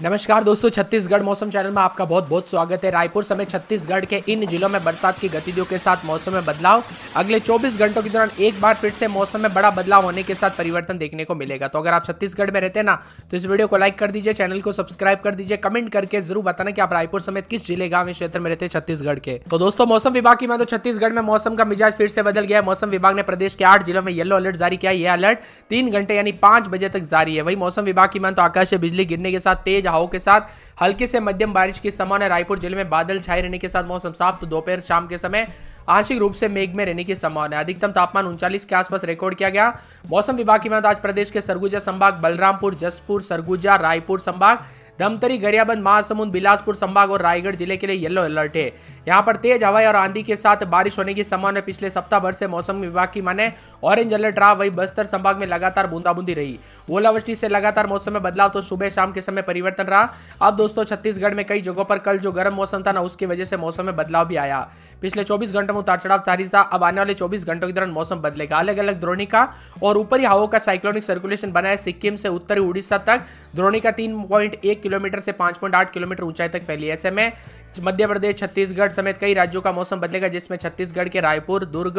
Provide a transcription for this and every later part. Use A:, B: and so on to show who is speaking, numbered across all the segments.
A: नमस्कार दोस्तों, छत्तीसगढ़ मौसम चैनल में आपका बहुत बहुत स्वागत है। रायपुर समेत छत्तीसगढ़ के इन जिलों में बरसात की गतिविधियों के साथ मौसम में बदलाव। अगले 24 घंटों के दौरान एक बार फिर से मौसम में बड़ा बदलाव होने के साथ परिवर्तन देखने को मिलेगा। तो अगर आप छत्तीसगढ़ में रहते हैं ना, तो इस वीडियो को लाइक कर दीजिए, चैनल को सब्सक्राइब कर दीजिए, कमेंट करके जरूर बताना कि आप रायपुर समेत किस जिले गांव या क्षेत्र में रहते हैं छत्तीसगढ़ के। तो दोस्तों, मौसम विभाग की तो छत्तीसगढ़ में मौसम का मिजाज फिर से बदल गया है। मौसम विभाग ने प्रदेश के 8 जिलों में येलो अलर्ट जारी किया है। यह अलर्ट 3 घंटे यानी 5 बजे तक जारी है। वही मौसम विभाग की तो आकाश से बिजली गिरने के साथ तेज हवाओं के साथ हल्की से मध्यम बारिश की संभावना है। रायपुर जिले में बादल छाए रहने के साथ मौसम साफ, तो दोपहर शाम के समय आंशिक रूप से मेघ में रहने की संभावना है। अधिकतम तापमान 39 के आसपास रिकॉर्ड किया गया। मौसम विभाग की आज प्रदेश के सरगुजा संभाग, बलरामपुर, जसपुर, सरगुजा, रायपुर संभाग, धमतरी, गरियाबंद, महासमुंद, बिलासपुर संभाग और रायगढ़ जिले के लिए येलो अलर्ट है। यहां पर तेज हवाएं और आंधी के साथ बारिश होने की संभावना है। पिछले सप्ताह भर से मौसम विभाग की माने ऑरेंज अलर्ट रहा। वही बस्तर संभाग में लगातार बूंदाबूंदी रही। ओलावृष्टि से लगातार मौसम में बदलाव, तो सुबह शाम के समय परिवर्तन रहा। अब दोस्तों, छत्तीसगढ़ में कई जगहों पर कल जो गर्म मौसम था ना, उसकी वजह से मौसम में बदलाव भी आया। पिछले 24 घंटों में उतार चढ़ाव जारी था। अब आने वाले 24 घंटों के दौरान मौसम बदलेगा। अलग अलग द्रोणिका और ऊपरी हवाओं का साइक्लोनिक सर्कुलेशन बना है। सिक्किम से उत्तरी उड़ीसा तक द्रोणिका 3.1 किलोमीटर से 5.8 किलोमीटर ऊंचाई तक फैली है। ऐसे में मध्य प्रदेश, छत्तीसगढ़ समेत कई राज्यों का मौसम बदलेगा, जिसमें छत्तीसगढ़ के रायपुर, दुर्ग,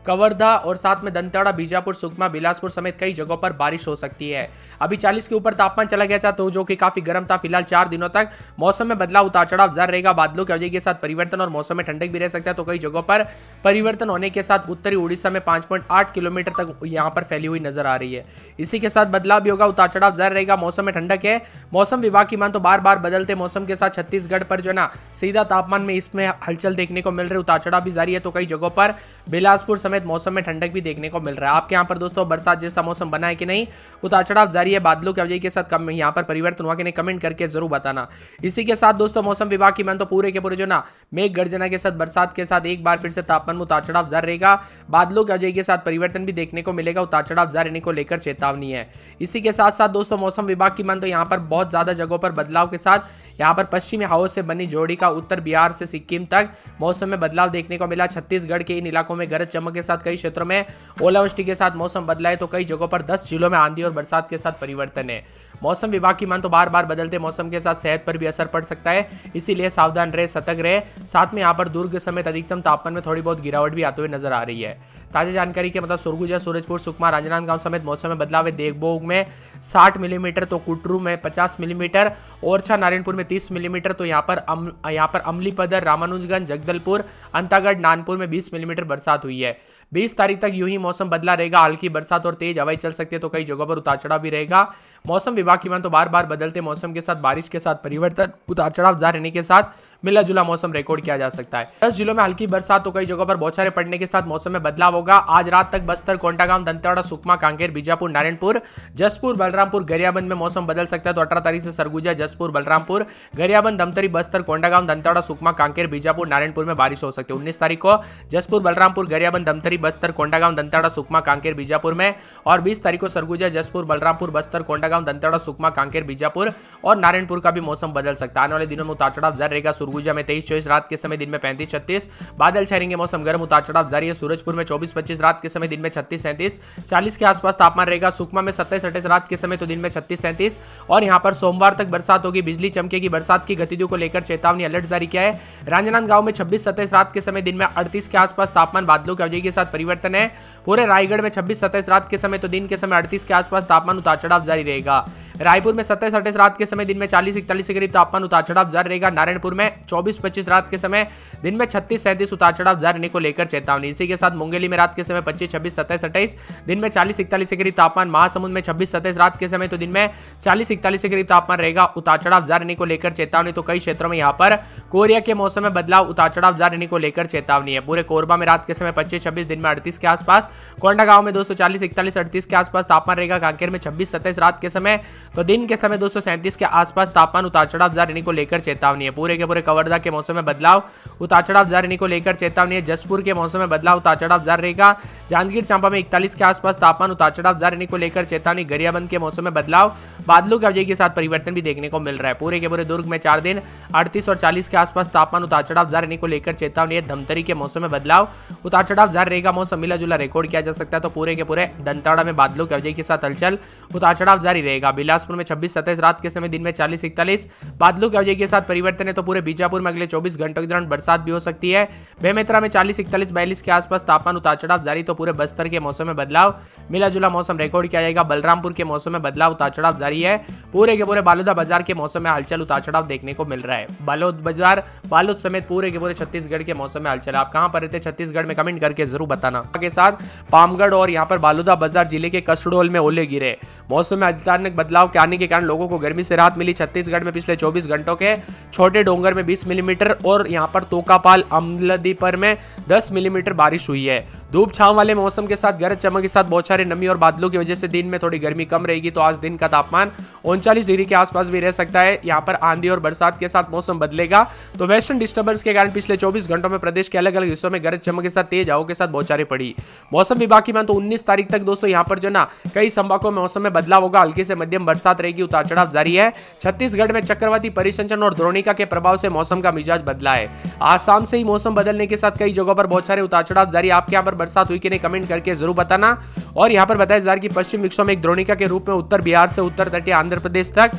A: कवर्धा और साथ में दंतेवाड़ा, बीजापुर, सुकमा, बिलासपुर समेत कई जगहों पर बारिश हो सकती है। अभी 40 के ऊपर तापमान चला गया था, तो जो कि काफी गर्म था। फिलहाल 4 दिनों तक मौसम में बदलाव, उतार चढ़ाव जारी रहेगा। बादलों की वजह के साथ परिवर्तन और मौसम में ठंडक भी रह सकता है। तो कई जगहों पर परिवर्तन होने के साथ उत्तरी उड़ीसा में 5.8 किलोमीटर तक यहां पर फैली हुई नजर आ रही है। इसी के साथ बदलाव भी होगा, उतार चढ़ाव जारी रहेगा। मौसम में ठंडक है। मौसम विभाग की तो बार बार बदलते मौसम के साथ छत्तीसगढ़ पर जो ना सीधा तापमान में इसमें हलचल देखने को मिल रही है। उतार चढ़ाव भी जारी है। तो कई जगहों पर बिलासपुर समेत मौसम में ठंडक भी देखने को मिल रहा है। आपके यहाँ पर दोस्तों बरसात जैसा मौसम बना है कि नहीं? उतार चढ़ाव जारी है। बादलों की वजह के साथ यहाँ पर परिवर्तन हुआ कि नहीं, कमेंट करके जरूर बताना। इसी के साथ दोस्तों, मौसम विभाग की तो पूरे के पूरे जो ना मेघ गर्जना के साथ बरसात के साथ एक बार फिर से तापमान में उतार चढ़ाव जारी रहेगा। बादलों की वजह के साथ परिवर्तन भी देखने को मिलेगा। उतार चढ़ाव जारी रहने को लेकर चेतावनी है। इसी के साथ साथ दोस्तों, मौसम विभाग की तो यहाँ पर बहुत ज्यादा जगहों पर बदलाव के साथ यहाँ पर पश्चिमी हवाओं से बनी जोड़ी का उत्तर बिहार से सिक्किम तक मौसम में बदलाव देखने को मिला। छत्तीसगढ़ के इन इलाकों में गरज चमक के साथ कई क्षेत्रों में ओलावृष्टि के साथ मौसम बदला है। तो कई जगहों पर 10 जिलों में आंधी और बरसात के साथ परिवर्तन है। मौसम विभाग की तो बार बार बदलते मौसम के साथ सेहत पर भी असर पड़ सकता है, इसीलिए सावधान रहे, सतर्क रहे। साथ में यहाँ पर दुर्ग समेत अधिकतम तापमान में थोड़ी बहुत गिरावट भी आते हुए नजर आ रही है। ताजा जानकारी के सरगुजा, सूरजपुर, सुकमा, राजनांदगांव समेत मौसम में बदलाव है। देवभोग में 60 मिलीमीटर, तो कुटरू में 50 मिलीमीटर, ओरछा, नारायणपुर में 30 मिलीमीटर, तो यहाँ पर अमलीपदर, रामानुजगंज, जगदलपुर, अंतागढ़, नानपुर में 20 मिलीमीटर बरसात हुई है। 20 तारीख तक यूं ही मौसम बदला रहेगा। हल्की बरसात और तेज हवाएं चल सकती है। तो कई जगहों पर उतार चढ़ाव भी रहेगा। मौसम विभाग की तो बार बार बदलते मौसम के साथ बारिश के साथ परिवर्तन, उतार चढ़ाव जारी रहने के साथ मिला जुला मौसम रिकॉर्ड किया जा सकता है। 10 जिलों में हल्की बरसात, तो कई जगहों पर बौछारें पड़ने के साथ मौसम में बदलाव होगा। आज रात तक बस्तर, कोंडागांव, दंतेवाड़ा, सुकमा, कांकेर, बीजापुर, नारायणपुर, जसपुर, बलरामपुर, गरियाबंद में मौसम बदल सकता है। तो 18 तारीख से सरगुजा, जसपुर, बलरामपुर, गरियाबंद, धमतरी, बस्तर, कोंडागांव, दंतेवाड़ा, सुकमा, कांकेर, बीजापुर, नारायणपुर में बारिश हो सकती है। 19 तारीख को जसपुर, बलरामपुर, गरियाबंद, धमतरी, बस्तर, कोंडागांव, दंतेवाड़ा, सुकमा, कांकेर, बीजापुर में, और 20 तारीख को सरगुजा, जसपुर, बलरामपुर, बस्तर, कोंडागांव, दंतेवाड़ा, सुकमा, कांकेर, बीजापुर और नारायणपुर का भी मौसम बदल सकता है। आने वाले दिनों में उतार चढ़ाव जारी रहेगा। सरगुजा में 23-24 रात के समय, दिन में 35-36 बादल छाएंगे। मौसम गर्म, उतार चढ़ाव जारी है। सूरजपुर में 24-25 रात के समय, दिन में 36-37 40 के आसपास तापमान रहेगा। सुकमा में 27-28 रात के समय, तो दिन में 36-37 और यहाँ पर सोमवार तक बरसात होगी, बिजली चमकेगी। बरसात की गतिविधियों को लेकर चेतावनी अलर्ट जारी किया है। राजनांदगांव में 26-27 रात के समय, दिन में 38 के आसपास तापमान, बादलों की वजह के साथ परिवर्तन है। पूरे रायगढ़ में 26-27 रात के समय, तो दिन के समय 38 के आसपास तापमान, उतार चढ़ाव जारी रहेगा। रायपुर में 27-28 रात के समय, दिन में 40-41 के करीब तापमान, उतार चढ़ाव जारी रहेगा। नारायणपुर में 24-25 रात के समय, दिन में 36-37 उतार चढ़ाव जारी रहने को लेकर चेतावनी। इसी के साथ मुंगेली में रात के समय 25-26 27-28, दिन में 40-41 के करीब तापमान। महासमुंद में 26-27 रात के समय, तो दिन में 40-41 के करीब तापमान रहेगा। उतार चढ़ाव जारी रहने को लेकर चेतावनी। तो कई क्षेत्रों में यहाँ पर कोरिया के मौसम में बदलाव, उतार चढ़ाव जारी रहने को लेकर चेतावनी है। पूरे कोरबा में रात के समय 25-26, दिन में 38 के आसपास। कोंडागांव में 240-41 38 के आसपास तापमान रहेगा। कांकेर में 26-27 रात के समय, तो दिन के समय 237 के आसपास तापमान, उतार चढ़ाव जारी रहने को लेकर चेतावनी है। पूरे के पूरे कवर्धा के मौसम में बदलाव, उतार चढ़ाव जारी रहने को लेकर चेतावनी है। जसपुर के मौसम में बदलाव, उतार चढ़ाव जारी रहेगा। जांजगीर चांपा में 41 के आसपास तापमान, उतार चढ़ाव जारी रहने को लेकर चेतावनी। गरियाबंद के मौसम में बदलाव, बादलों की वजह के साथ परिवर्तन भी भी देखने को मिल रहा है। पूरे के पूरे दुर्ग में 4 दिन 38 और 40 के आसपास तापमान उतार चढ़ाव जारी रहने को लेकर चेतावनी है। धमतरी के मौसम में बदलाव, उतार चढ़ाव जारी रहेगा। मौसम मिला जुला रिकॉर्ड किया जा सकता है। तो पूरे के पूरे दंताड़ा में बादलों की अवधि के साथ हलचल, उतार चढ़ाव जारी रहेगा। बिलासपुर में 26-27 रात के समय, दिन में 40-41 बादलों की अवधि के साथ परिवर्तन है। तो पूरे बीजापुर में अगले 24 घंटों के दौरान बरसात भी हो सकती है। बेमेतरा में 40-41-42 के आसपास तापमान उतार चढ़ाव जारी। तो पूरे बस्तर के मौसम में बदलाव, मिला जुला मौसम रिकॉर्ड किया जाएगा। बलरामपुर के मौसम में बदलाव, उतार चढ़ाव जारी है। पूरे के पूरे बालोदा बाजार के मौसम में हलचल, उतार चढ़ाव देखने को मिल रहा है। बालोद बाजार, बालोद समेत पूरे के पूरे छत्तीसगढ़ के मौसम में हलचल। आप कहां पर रहते हैं छत्तीसगढ़ में, कमेंट करके जरूर बताना। के साथ पामगढ़ और यहां पर बालोदा बाजार जिले के कसडोल में ओले गिरे। मौसम में अचानक बदलाव के आने के कारण लोगों को गर्मी से राहत मिली। छत्तीसगढ़ में पिछले 24 घंटों के छोटे डोंगर में 20 मिलीमीटर और यहां पर तोकापाल अमलदीपर में 10 मिलीमीटर बारिश हुई है। धूप छांव वाले मौसम के साथ गरज चमक के साथ बौछारें, नमी और बादलों की वजह से दिन में थोड़ी गर्मी कम रहेगी। तो आज दिन का तापमान 39 डिग्री के आसपास भी रह सकता है। यहां पर आंधी और बरसात के साथ मौसम बदलेगा। तो वेस्टर्न डिस्टर्बेंस के कारण पिछले 24 घंटों में प्रदेश के अलग अलग हिस्सों में गरज चमक के साथ तेज हवाओं के साथ बौछारें पड़ी। मौसम विभाग की मान तो 19 तारीख तक दोस्तों यहां पर जो ना कई संभागों में मौसम में बदलाव होगा। हल्की से मध्यम बरसात रहेगी, उतार चढ़ाव जारी है। छत्तीसगढ़ में चक्रवाती परिसंचरण और द्रोणिका के प्रभाव से मौसम का मिजाज बदला है। आज शाम से ही मौसम बदलने के साथ कई जगहों पर बौछारें, उतार चढ़ाव जारी। आपके यहां पर बरसात हुई कि नहीं, कमेंट करके जरूर बताना। और यहां पर बताया जा रहा है कि पश्चिम विक्षोभ में एक द्रोणिका के रूप में उत्तर बिहार से उत्तर तटीय आंध्र प्रदेश तक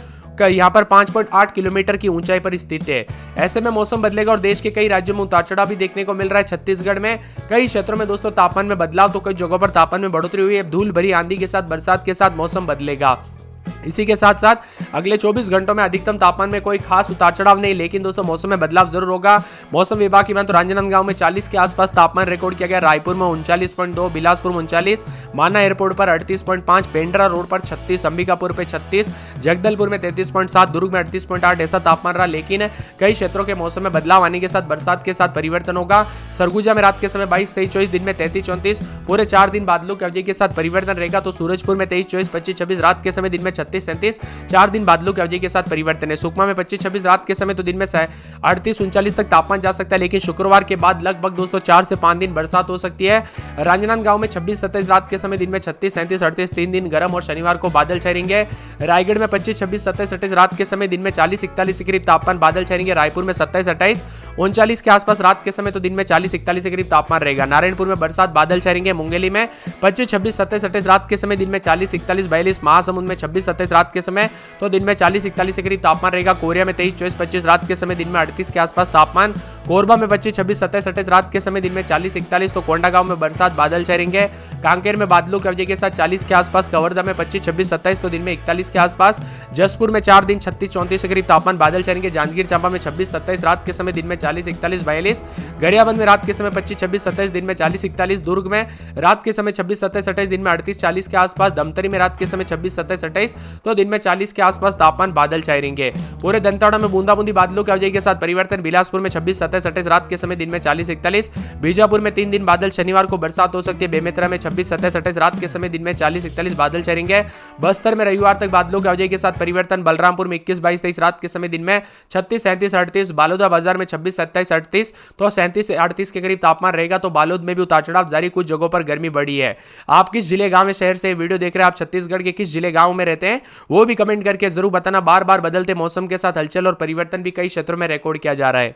A: यहाँ पर 5.8 किलोमीटर की ऊंचाई पर स्थित है। ऐसे में मौसम बदलेगा और देश के कई राज्यों में उतार चढ़ाव भी देखने को मिल रहा है। छत्तीसगढ़ में कई क्षेत्रों में दोस्तों तापमान में बदलाव, तो कई जगहों पर तापमान में बढ़ोतरी हुई है। धूल भरी आंधी के साथ बरसात के साथ मौसम बदलेगा। इसी के साथ साथ अगले 24 घंटों में अधिकतम तापमान में कोई खास उतार चढ़ाव नहीं, लेकिन दोस्तों मौसम में बदलाव जरूर होगा। मौसम विभाग की बात तो राजनांदगांव में 40 के आसपास तापमान रिकॉर्ड किया गया। रायपुर में 39.2, बिलासपुर में 39, माना एयरपोर्ट पर 38.5, पेंड्रा रोड पर 36, अंबिकापुर पे 36, जगदलपुर में 33.7, दुर्ग में 38.8 ऐसा तापमान रहा। लेकिन कई क्षेत्रों के मौसम में बदलाव आने के साथ बरसात के साथ परिवर्तन होगा। सरगुजा में रात के समय 22-23-24, दिन में 33-34, पूरे 4 दिन बादलों की अवधि के साथ परिवर्तन रहेगा। तो सूरजपुर में 23-24, 25-26 रात के समय, दिन में 36-37, 4 दिन बादलों की अवधि के साथ परिवर्तन है। सुकमा में 25-26 रात के समय, तो दिन में 38-39 तक तापमान जा सकता है। लेकिन शुक्रवार के बाद लगभग दोस्तों 4 से 5 दिन बरसात हो सकती है। राजनांदगांव में 26-27 रात के समय, दिन में 36-37-38, 3 दिन गर्म और शनिवार को बादल छाएंगे। रायगढ़ में 25-26-27-28 रात के समय, दिन में 40-41 के करीब तापमान बादल छाएंगे। रायपुर में 27-28-39 के आसपास रात के समय, तो दिन में 40-41 के करीब तापमान रहेगा। नारायणपुर में बरसात बादल छाएंगे। मुंगेली में 25-26-27-28 रात के समय, दिन में 40-41-42, महासमुंद में 26-27 रात के समय, तो दिन में 40-41 के करीब तापमान रहेगा। कोरिया में 23-24-25 रात के समय, दिन में 38 के आसपास तापमान। कोरबा में 25-26-27-28 रात के समय, दिन में 40-41, तो कोंडागांव में बरसात बादल छाएंगे। कांकेर में बादलों की अवधि के साथ 40 के आसपास। कवर्धा में 25-26-27, तो दिन में 41 के आसपास। जसपुर में 4 दिन 36-34 के करीब तापमान बादल छाएंगे। जांजगीर चांपा में 26-27 रात के समय, दिन में 40-41-42। गरियाबंद में रात के समय 25-26-27, दिन में 40-41। दुर्ग में रात के समय 26-27-28, दिन में 38-40 के आसपास। धमतरी में रात के समय 26-27-28, तो दिन में 40 के आसपास तापमान बादल छाएंगे। पूरे दंताड़ा में बूंदाबूंदी बादलों की अवधि के साथ परिवर्तन। बिलासपुर में 26-27-28 रात के समय, दिन में 40-41। बीजापुर में 3 दिन बादल, शनिवार को बरसात हो सकती है। बेमेतरा में 26-27-28 रात के समय, दिन में 40-41 बादल छाएंगे। बस्तर में रविवार तक बादलों की अवधि के साथ परिवर्तन। बलरामपुर में 21-22-23 रात के समय, दिन में 36-37-38। बालोदा बाजार में 26-27-38, तो 37-38 के करीब तापमान रहेगा। तो बालोद में भी उतार चढ़ाव जारी, कुछ जगहों पर गर्मी बढ़ी है। आप किस जिले, गांव में, शहर से वीडियो देख रहे हैं, आप छत्तीसगढ़ के किस जिले, गांव में रहते हैं, वो भी कमेंट करके जरूर बताना। बार बार बदलते मौसम के साथ हलचल और परिवर्तन भी कई क्षेत्रों में रिकॉर्ड किया जा रहा है।